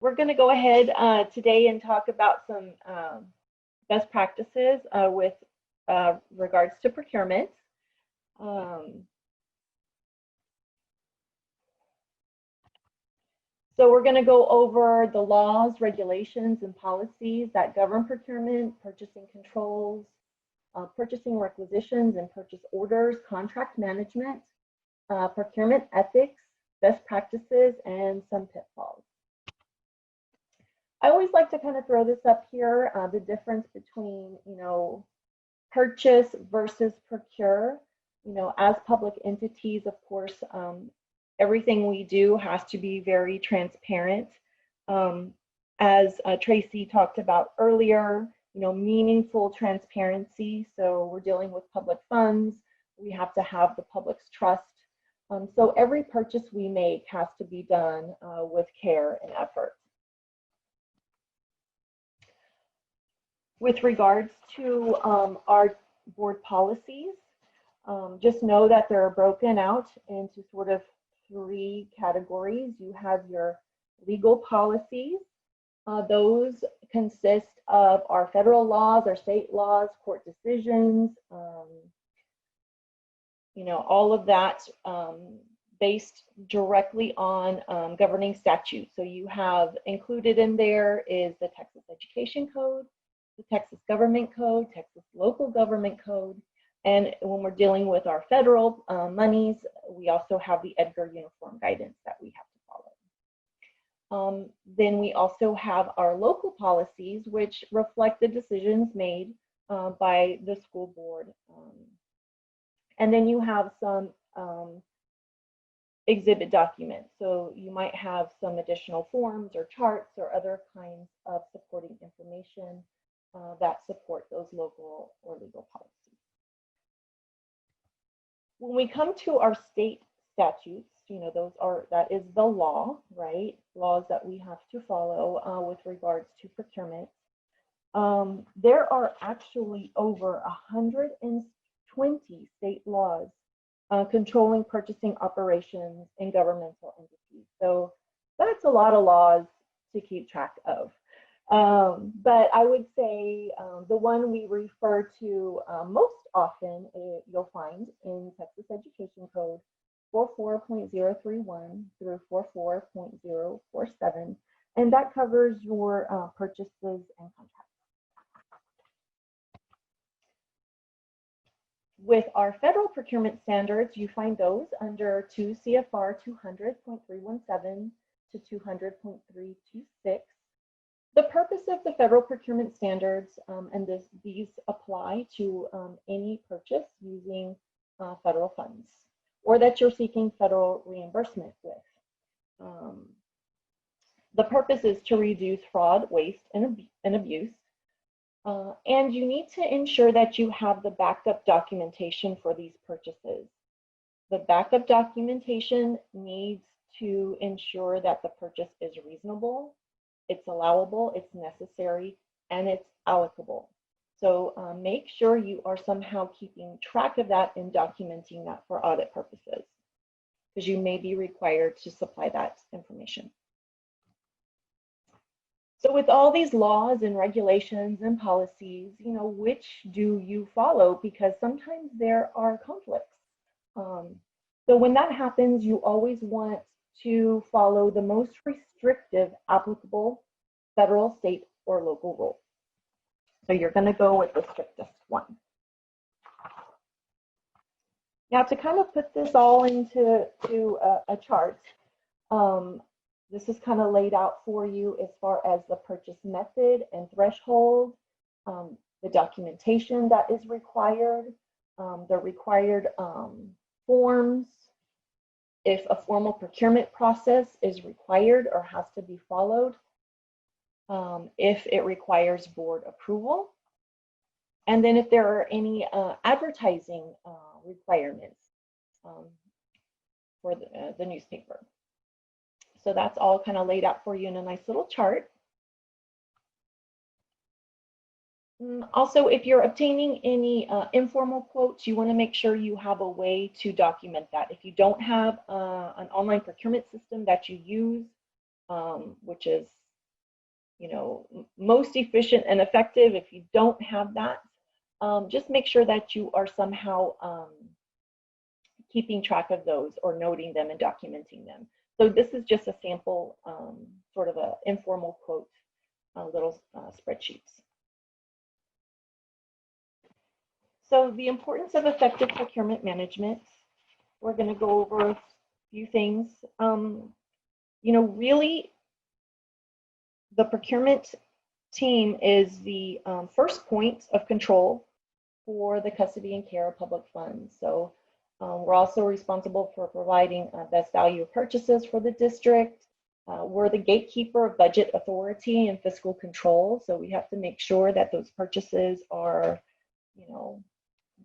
we're going to go ahead today and talk about some best practices with regards to procurement. So we're going to go over the laws, regulations, and policies that govern procurement, purchasing controls, purchasing requisitions and purchase orders, contract management, procurement ethics, best practices, and some pitfalls. I always like to kind of throw this up here, the difference between, purchase versus procure. As public entities, of course, everything we do has to be very transparent. As Tracy talked about earlier, meaningful transparency. So we're dealing with public funds. We have to have the public's trust. So every purchase we make has to be done with care and effort. With regards to our board policies, just know that they're broken out into sort of 3 categories. You have your legal policies. Those consist of our federal laws, our state laws, court decisions, all of that based directly on governing statutes. So you have included in there is the Texas Education Code, the Texas Government Code, Texas Local Government Code, and when we're dealing with our federal monies, we also have the Edgar Uniform Guidance that we have to follow. Then we also have our local policies, which reflect the decisions made by the school board. And then you have some exhibit documents. So you might have some additional forms or charts or other kinds of supporting information that support those local or legal policies. When we come to our state statutes, that is the law, right? Laws that we have to follow with regards to procurement. There are actually over 120 state laws controlling purchasing operations in governmental entities. So that's a lot of laws to keep track of. But I would say the one we refer to most often, you'll find in Texas Education Code 44.031 through 44.047, and that covers your purchases and contracts. With our federal procurement standards, you find those under 2 CFR 200.317 to 200.326. The purpose of the federal procurement standards, and these apply to any purchase using federal funds or that you're seeking federal reimbursement with. The purpose is to reduce fraud, waste, and abuse. And you need to ensure that you have the backup documentation for these purchases. The backup documentation needs to ensure that the purchase is reasonable, it's allowable, it's necessary, and it's allocable. So make sure you are somehow keeping track of that and documenting that for audit purposes, because you may be required to supply that information. So with all these laws and regulations and policies, which do you follow? Because sometimes there are conflicts. So when that happens, you always want to follow the most restrictive applicable federal, state, or local rule. So you're going to go with the strictest one. Now to kind of put this all into a chart, this is kind of laid out for you as far as the purchase method and threshold, the documentation that is required, the required forms, if a formal procurement process is required or has to be followed, if it requires board approval, and then if there are any advertising requirements for the newspaper. So that's all kind of laid out for you in a nice little chart. Also, if you're obtaining any informal quotes, you want to make sure you have a way to document that. If you don't have an online procurement system that you use, which is most efficient and effective. If you don't have that, just make sure that you are somehow keeping track of those or noting them and documenting them. So this is just a sample, sort of an informal quote, little spreadsheets. So the importance of effective procurement management, we're going to go over a few things. Really, the procurement team is the first point of control for the custody and care of public funds. So we're also responsible for providing best value purchases for the district. We're the gatekeeper of budget authority and fiscal control. So we have to make sure that those purchases are,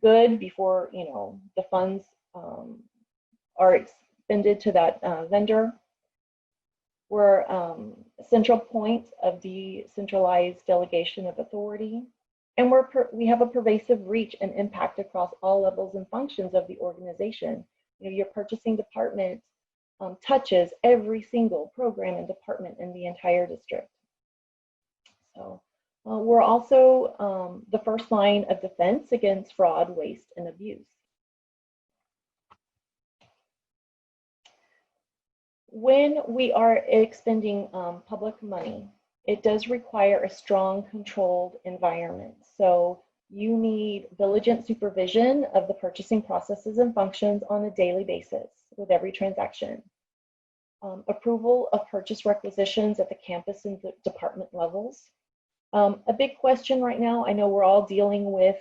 good before, the funds are expended to that vendor. We're a central point of decentralized delegation of authority. And we have a pervasive reach and impact across all levels and functions of the organization. Your purchasing department touches every single program and department in the entire district. So we're also the first line of defense against fraud, waste, and abuse. When we are expending public money, it does require a strong, controlled environment. So you need diligent supervision of the purchasing processes and functions on a daily basis with every transaction. Approval of purchase requisitions at the campus and the department levels. A big question right now, I know we're all dealing with,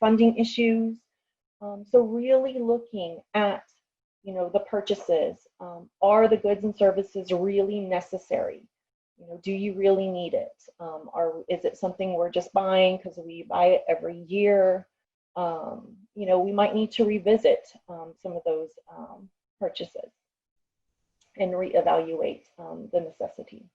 funding issues. So really looking at, the purchases. Are the goods and services really necessary? Do you really need it? Is it something we're just buying because we buy it every year? We might need to revisit some of those purchases and reevaluate the necessity.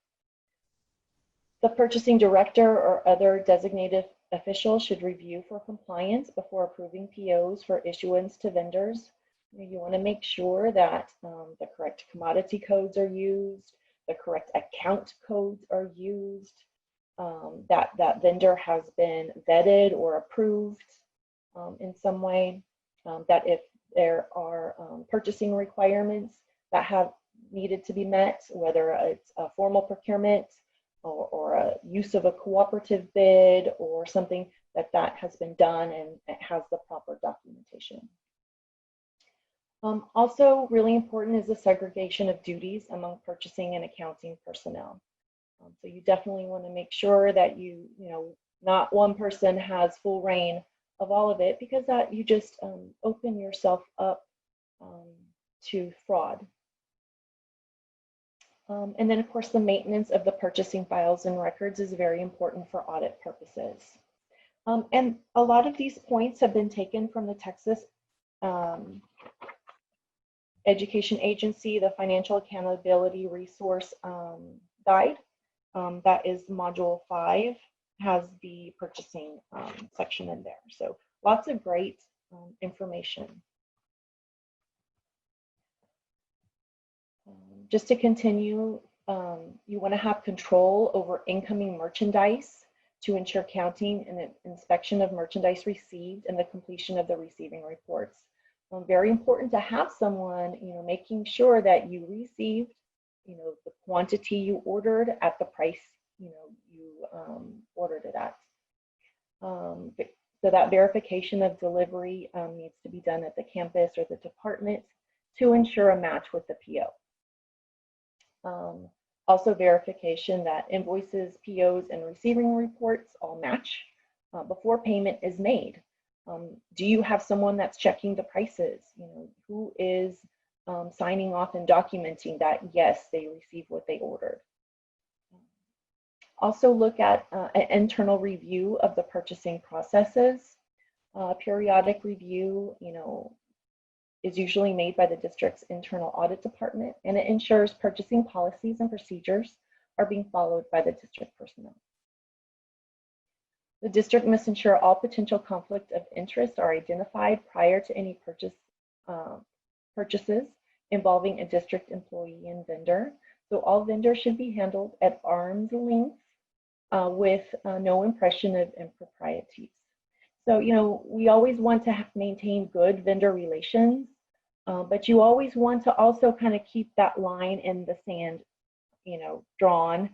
The purchasing director or other designated official should review for compliance before approving POs for issuance to vendors. You want to make sure that the correct commodity codes are used, the correct account codes are used, that vendor has been vetted or approved in some way, that if there are purchasing requirements that have needed to be met, whether it's a formal procurement or a use of a cooperative bid or something, that has been done and it has the proper documentation. Also really important is the segregation of duties among purchasing and accounting personnel. So you definitely want to make sure that not one person has full reign of all of it, because that you just open yourself up to fraud. And then of course the maintenance of the purchasing files and records is very important for audit purposes. And a lot of these points have been taken from the Texas Education Agency, the Financial Accountability Resource Guide. That is Module 5, has the purchasing section in there. So lots of great information. Just to continue, you want to have control over incoming merchandise to ensure counting and inspection of merchandise received and the completion of the receiving reports. Very important to have someone, making sure that you received, the quantity you ordered at the price, you ordered it at. So that verification of delivery needs to be done at the campus or the department to ensure a match with the PO. Also verification that invoices, POs, and receiving reports all match before payment is made. Do you have someone that's checking the prices? Who is signing off and documenting that, yes, they received what they ordered? Also look at an internal review of the purchasing processes. Periodic review, is usually made by the district's internal audit department, and it ensures purchasing policies and procedures are being followed by the district personnel. The district must ensure all potential conflict of interest are identified prior to any purchases involving a district employee and vendor. So all vendors should be handled at arm's length with no impression of improprieties. So, we always want to maintain good vendor relations, but you always want to also kind of keep that line in the sand, drawn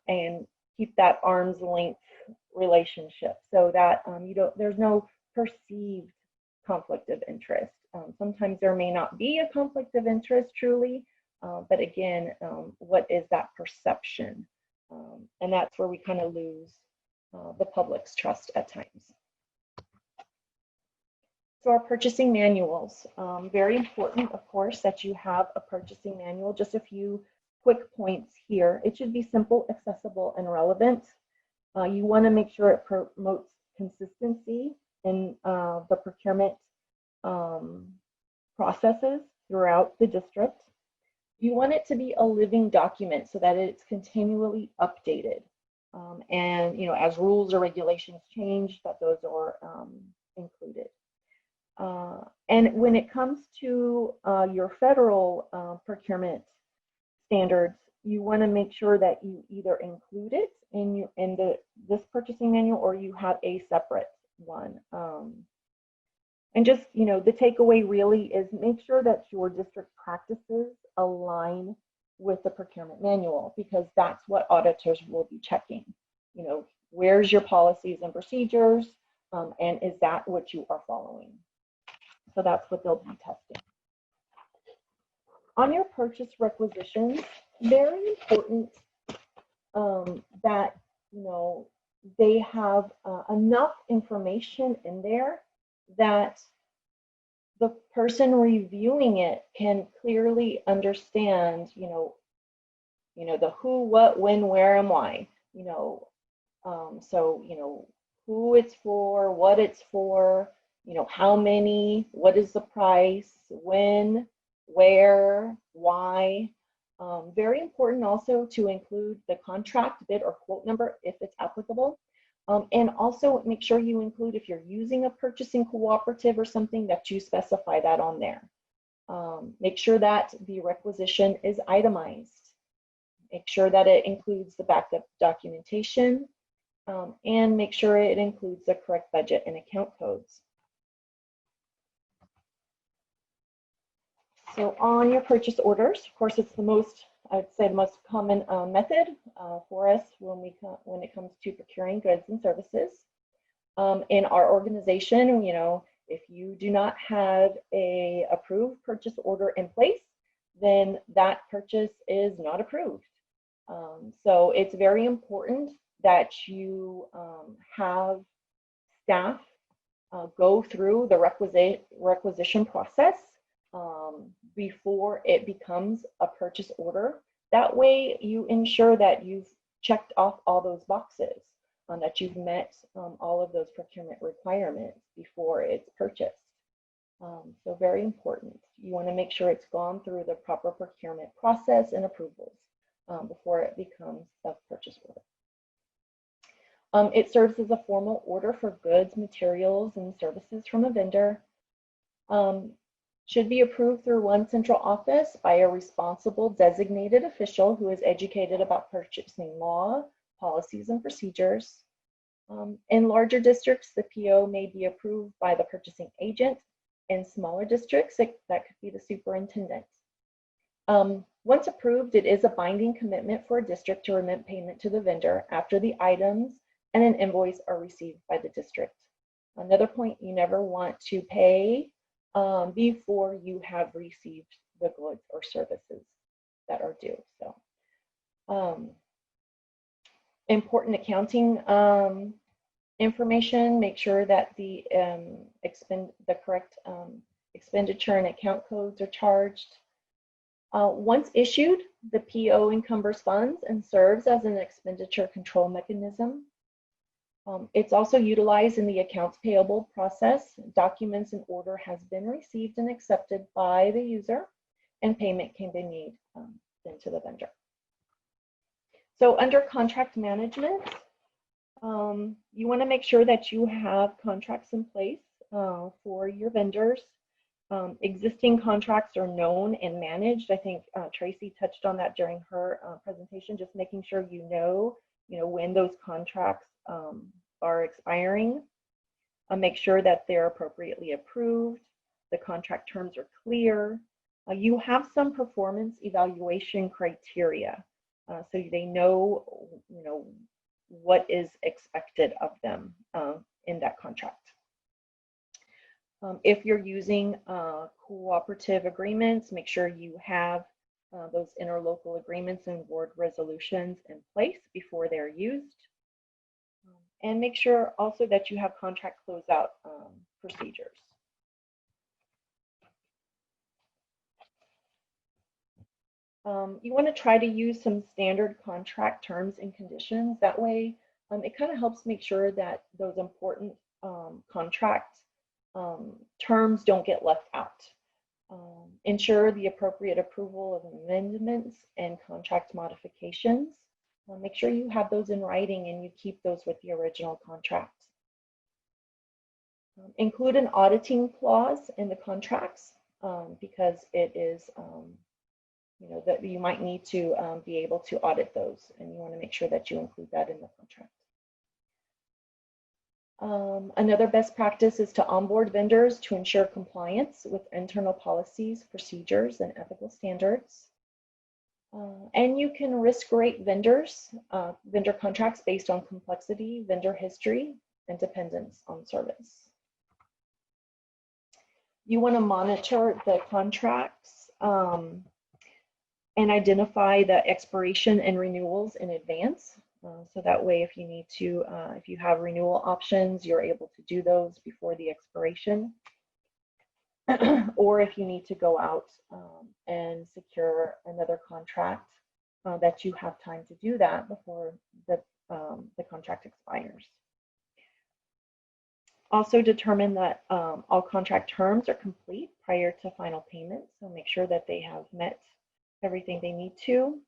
and keep that arm's length relationship so that there's no perceived conflict of interest. Sometimes there may not be a conflict of interest truly, but again, what is that perception? And that's where we kind of lose the public's trust at times. So our purchasing manuals, very important, of course, that you have a purchasing manual. Just a few quick points here. It should be simple, accessible, and relevant. You want to make sure it promotes consistency in the procurement processes throughout the district. You want it to be a living document so that it's continually updated. And as rules or regulations change, that those are included. And when it comes to your federal procurement standards, you want to make sure that you either include it in this purchasing manual or you have a separate one. And just, the takeaway really is make sure that your district practices align with the procurement manual, because that's what auditors will be checking. Where's your policies and procedures, and is that what you are following? So that's what they'll be testing. On your purchase requisitions, very important that they have enough information in there that the person reviewing it can clearly understand, the who, what, when, where, and why. Who it's for, what it's for, how many, what is the price, when, where, why. Very important also to include the contract, bid, or quote number if it's applicable. And also make sure you include, if you're using a purchasing cooperative or something, that you specify that on there. Make sure that the requisition is itemized. Make sure that it includes the backup documentation, and make sure it includes the correct budget and account codes. So on your purchase orders, of course, it's the most, I'd say, the most common method for us when it comes to procuring goods and services. In our organization, if you do not have a approved purchase order in place, then that purchase is not approved. So it's very important that you have staff go through the requisition process before it becomes a purchase order. That way you ensure that you've checked off all those boxes, that you've met all of those procurement requirements before it's purchased. So very important. You want to make sure it's gone through the proper procurement process and approvals before it becomes a purchase order. It serves as a formal order for goods, materials, and services from a vendor. Should be approved through one central office by a responsible designated official who is educated about purchasing law, policies, and procedures. In larger districts, the PO may be approved by the purchasing agent. In smaller districts, that could be the superintendent. Once approved, it is a binding commitment for a district to remit payment to the vendor after the items and an invoice are received by the district. Another point, you never want to pay before you have received the goods or services that are due. So important accounting information, make sure that the correct expenditure and account codes are charged. Once issued, the PO encumbers funds and serves as an expenditure control mechanism. It's also utilized in the accounts payable process. Documents and order has been received and accepted by the user, and payment can be made then to the vendor. So under contract management, you want to make sure that you have contracts in place for your vendors. Existing contracts are known and managed. I think Tracy touched on that during her presentation, just making sure you know when those contracts are expiring. Make sure that they're appropriately approved. The contract terms are clear. You have some performance evaluation criteria, so they know, what is expected of them in that contract. If you're using cooperative agreements, make sure you have those interlocal agreements and board resolutions in place before they're used. And make sure also that you have contract closeout procedures. You want to try to use some standard contract terms and conditions. That way, it kind of helps make sure that those important contract terms don't get left out. Ensure the appropriate approval of amendments and contract modifications. Make sure you have those in writing and you keep those with the original contract. Include an auditing clause in the contracts because it is, that you might need to be able to audit those, and you want to make sure that you include that in the contract. Another best practice is to onboard vendors to ensure compliance with internal policies, procedures, and ethical standards. And you can risk rate vendor contracts based on complexity, vendor history, and dependence on service. You want to monitor the contracts and identify the expiration and renewals in advance. So that way, if you need to, if you have renewal options, you're able to do those before the expiration. Or if you need to go out and secure another contract, that you have time to do that before the contract expires. Also determine that all contract terms are complete prior to final payment, so make sure that they have met everything they need to.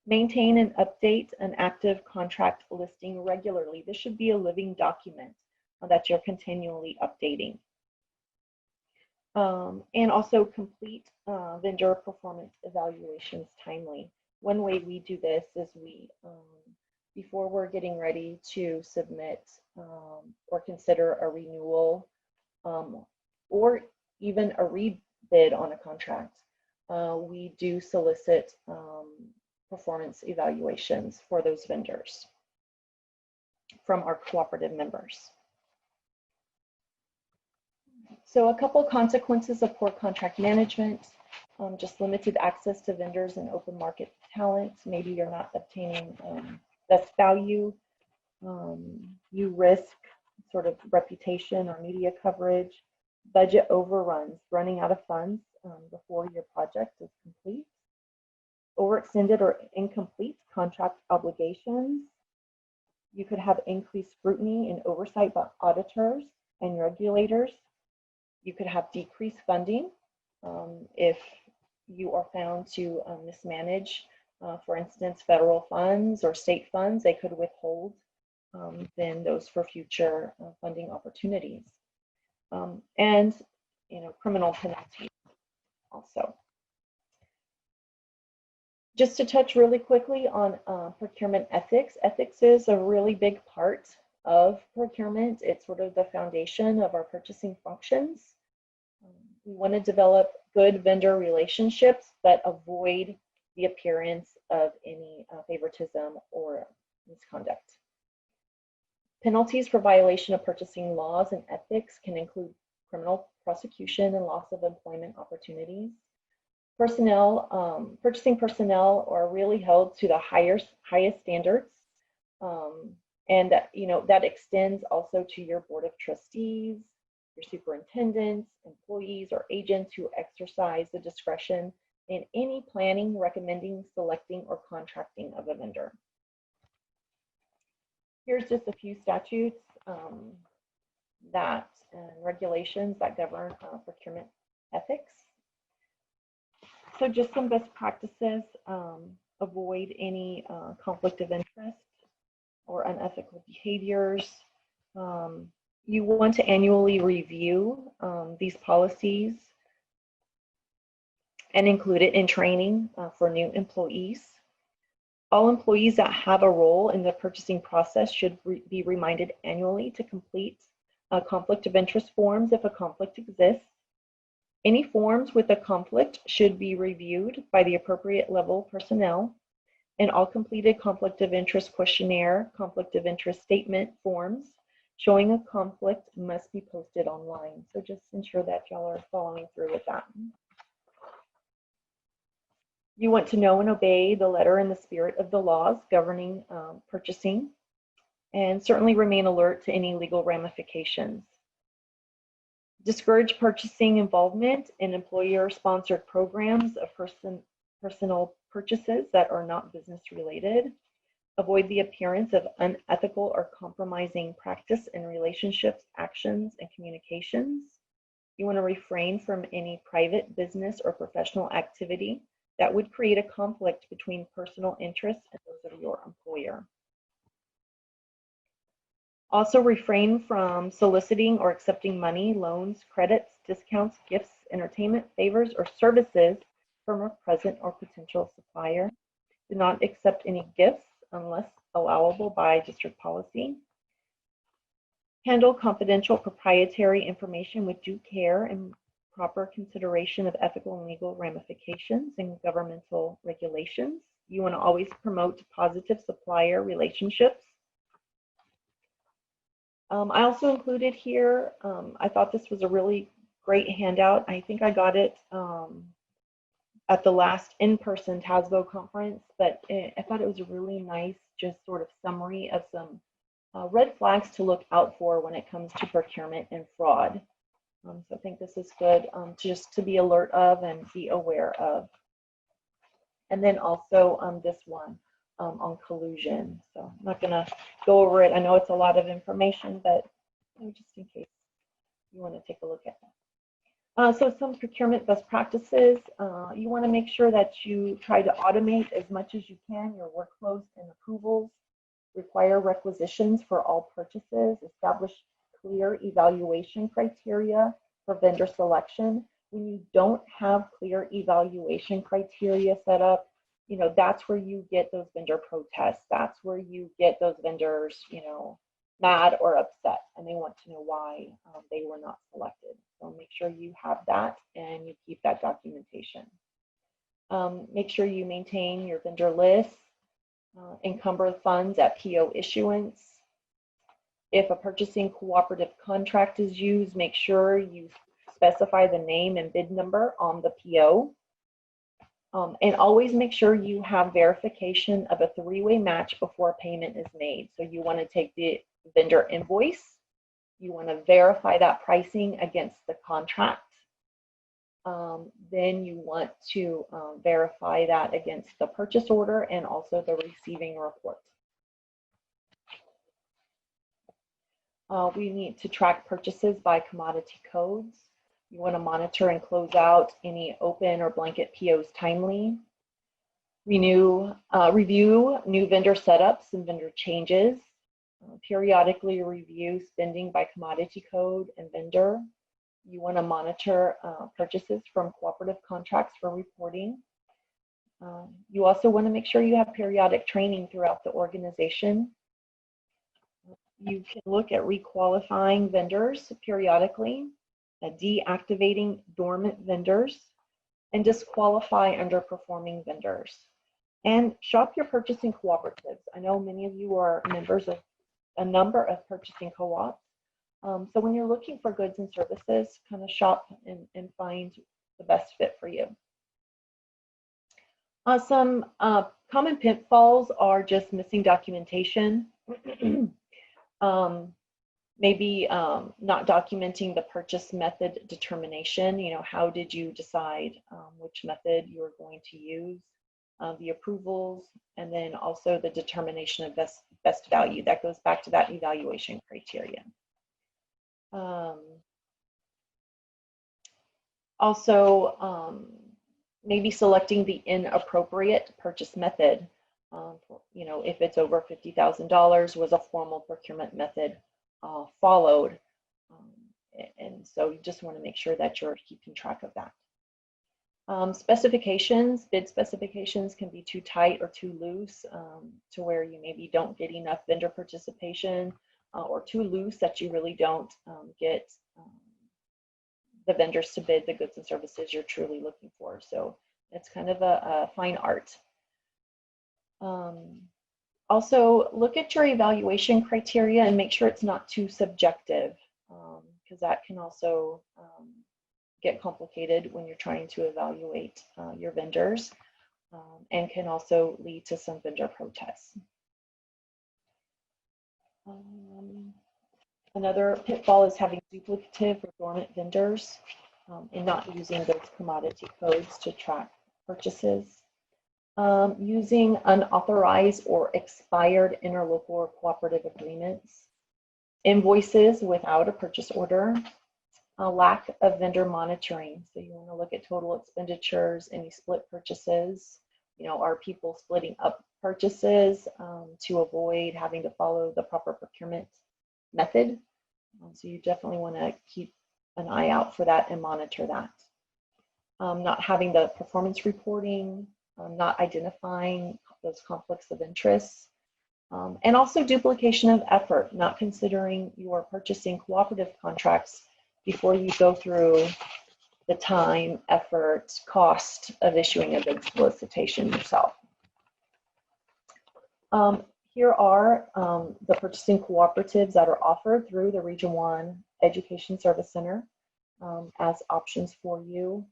Maintain and update an active contract listing regularly. This should be a living document that you're continually updating. And also complete vendor performance evaluations timely. One way we do this is we, before we're getting ready to submit or consider a renewal or even a rebid on a contract, we do solicit performance evaluations for those vendors from our cooperative members. So a couple consequences of poor contract management, just limited access to vendors and open market talent. Maybe you're not obtaining best value. You risk sort of reputation or media coverage, budget overruns, running out of funds before your project is complete, overextended or incomplete contract obligations. You could have increased scrutiny and oversight by auditors and regulators. You could have decreased funding if you are found to mismanage, for instance, federal funds or state funds. They could withhold then those for future funding opportunities. And criminal penalties also. Just to touch really quickly on procurement ethics. Ethics is a really big part of procurement. It's sort of the foundation of our purchasing functions. We want to develop good vendor relationships that avoid the appearance of any favoritism or misconduct. Penalties for violation of purchasing laws and ethics can include criminal prosecution and loss of employment opportunities. Purchasing personnel are really held to the highest standards, and that extends also to your board of trustees, your superintendents, employees, or agents who exercise the discretion in any planning, recommending, selecting, or contracting of a vendor. Here's just a few statutes and regulations that govern procurement ethics. So just some best practices: avoid any conflict of interest or unethical behaviors. You want to annually review these policies and include it in training for new employees. All employees that have a role in the purchasing process should be reminded annually to complete conflict of interest forms if a conflict exists. Any forms with a conflict should be reviewed by the appropriate level personnel, and all completed conflict of interest questionnaire, conflict of interest statement forms showing a conflict must be posted online. So just ensure that y'all are following through with that. You want to know and obey the letter and the spirit of the laws governing purchasing, and certainly remain alert to any legal ramifications. Discourage purchasing involvement in employer-sponsored programs of personal purchases that are not business related. Avoid the appearance of unethical or compromising practice in relationships, actions, and communications. You want to refrain from any private, business, or professional activity that would create a conflict between personal interests and those of your employer. Also refrain from soliciting or accepting money, loans, credits, discounts, gifts, entertainment, favors, or services from a present or potential supplier. Do not accept any gifts unless allowable by district policy. Handle confidential proprietary information with due care and proper consideration of ethical and legal ramifications and governmental regulations. You want to always promote positive supplier relationships. I also included here, I thought this was a really great handout. I think I got it at the last in-person TASBO conference, but I thought it was a really nice, just sort of summary of some red flags to look out for when it comes to procurement and fraud. So I think this is good just to be alert of and be aware of. And then also this one on collusion. So I'm not going to go over it. I know it's a lot of information, but just in case you want to take a look at that. So some procurement best practices. You want to make sure that you try to automate as much as you can your workflows and approvals. Require requisitions for all purchases. Establish clear evaluation criteria for vendor selection. When you don't have clear evaluation criteria set up, you know, that's where you get those vendor protests. That's where you get those vendors, you know, mad or upset, and they want to know why they were not selected. So make sure you have that and you keep that documentation. Make sure you maintain your vendor list. Encumber funds at PO issuance. If a purchasing cooperative contract is used, make sure you specify the name and bid number on the PO. And always make sure you have verification of a three-way match before payment is made. So you want to take the vendor invoice, you want to verify that pricing against the contract. Then you want to verify that against the purchase order and also the receiving report. We need to track purchases by commodity codes. You want to monitor and close out any open or blanket POs timely. Review new vendor setups and vendor changes. Periodically review spending by commodity code and vendor. You want to monitor purchases from cooperative contracts for reporting. You also want to make sure you have periodic training throughout the organization. You can look at requalifying vendors periodically, deactivating dormant vendors, and disqualify underperforming vendors. And shop your purchasing cooperatives. I know many of you are members of a number of purchasing co-ops. So when you're looking for goods and services, kind of shop and find the best fit for you. Some common pitfalls are just missing documentation. Maybe not documenting the purchase method determination. You know, how did you decide which method you were going to use? The approvals, and then also the determination of best value. That goes back to that evaluation criteria. Also, maybe selecting the inappropriate purchase method. You know, if it's over $50,000, was a formal procurement method followed? And so you just want to make sure that you're keeping track of that. Specifications, bid specifications can be too tight or too loose to where you maybe don't get enough vendor participation, or too loose that you really don't get the vendors to bid the goods and services you're truly looking for. So it's kind of a fine art. Also, look at your evaluation criteria and make sure it's not too subjective, because that can also get complicated when you're trying to evaluate your vendors, and can also lead to some vendor protests. Another pitfall is having duplicative or dormant vendors and not using those commodity codes to track purchases. Using unauthorized or expired interlocal or cooperative agreements. Invoices without a purchase order. A lack of vendor monitoring. So you want to look at total expenditures, any split purchases. You know, are people splitting up purchases to avoid having to follow the proper procurement method? So you definitely want to keep an eye out for that and monitor that. Not having the performance reporting, not identifying those conflicts of interest. And also duplication of effort, not considering your purchasing cooperative contracts before you go through the time, effort, cost of issuing a bid solicitation yourself. Here are the purchasing cooperatives that are offered through the Region 1 Education Service Center as options for you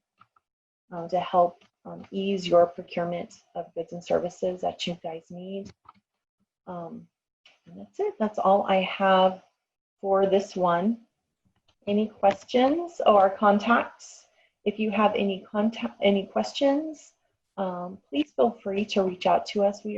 to help ease your procurement of goods and services that you guys need. And that's it. That's all I have for this one. Any questions or contacts? If you have any questions, please feel free to reach out to us. We